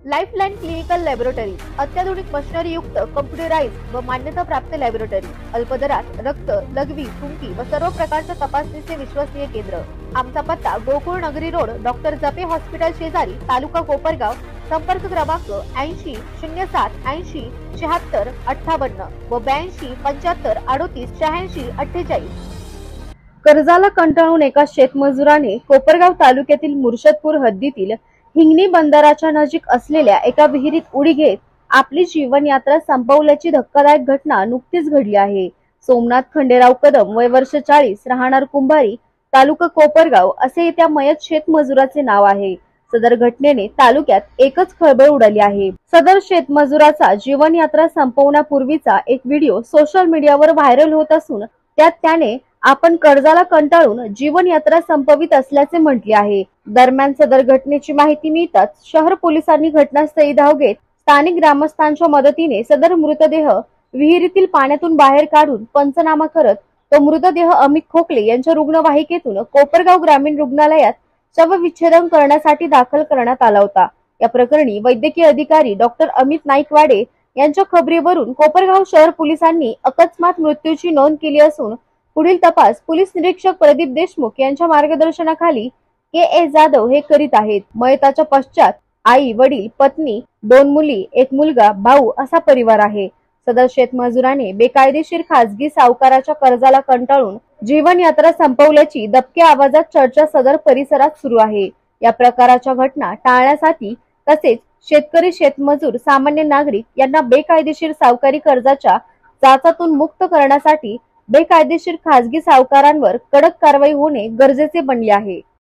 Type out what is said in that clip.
Lifeline clinical laboratory अत्याधुनिक machinery युक्त computerised व मान्यता प्राप्त लॅबोरेटरी, अल्प दरात रक्त, लघवी, थुंकी व सर्व प्रकारच्या तपासणीचे विश्वसनीय केंद्र। आमचा पत्ता गोकुळ नगरी रोड, डॉक्टर जपे हॉस्पिटल शेजारी, तालुका कोपरगाव। संपर्क क्रमांक 80 07 80 76 58 व 82 75 38 86 48। कर्जाला कंटाळून एका शेतमजुराने कोपरगाव तालुक्यातील मुर्शदपूर हद्दीतील हिंगणी बंदराच्या नजीक असलेल्या एका विहिरीत उडी घेत आपली जीवन यात्रा संपवल्याची धक्कादायक घटना नुकतीच घडली आहे। सोमनाथ खंडेराव कदम, वय वर्ष 40, राहणार कुंभारी, तालुका कोपरगाव असे त्या मयत शेतमजुराचे नाव आहे। सदर घटनेने तालुक्यात एकच खळबळ उडाली आहे। सदर शेतमजुराचा जीवन यात्रा संपवण्यापूर्वीचा एक व्हिडिओ सोशल मीडियावर व्हायरल होत असून त्यात त्याने आपण कर्जाला कंटाळून जीवन यात्रा संपवित असल्याचे म्हटले आहे। दरम्यान सदर घटनेची माहिती मिळताच शहर पोलिसांनी घटनास्थळी धाव घेत स्थानिक ग्रामस्थांच्या मदतीने सदर मृतदेह विहिरीतील पाण्यातून बाहेर काढून पंचनामा करत तो मृतदेह अमित खोकले यांच्या रुग्णवाहिकेतून कोपरगाव ग्रामीण रुग्णालयात शवविच्छेदन करण्यासाठी दाखल करण्यात आला होता। या प्रकरणी वैद्यकीय अधिकारी डॉक्टर अमित नाईकवाडे यांच्या खबरीवरून कोपरगाव शहर पोलिसांनी अकस्मात मृत्यूची नोंद केली असून पुढील तपास पोलीस निरीक्षक प्रदीप देशमुख यांच्या मार्गदर्शनाखाली के जाधव हे करीत आहेत। मयताच्या पश्चात आई, वडील, पत्नी, 2 मुली, 1 मुलगा, भाऊ असा परिवार आहे। सदर शेतमजुराने बेकायदेशीर खासगी सावकाराच्या कर्जाला कंटाळून जीवन यात्रा संपवल्याची दबक्या आवाजात चर्चा सदर परिसरात सुरू आहे। या प्रकारच्या घटना टाळण्यासाठी तसेच शेतकरी, शेतमजूर, सामान्य नागरिक यांना बेकायदेशीर सावकारी कर्जाच्या जाचातून मुक्त करण्यासाठी बेकायदेशीर खासगी सावकारांवर कडक कारवाई होणे गरजेचे बनले आहे।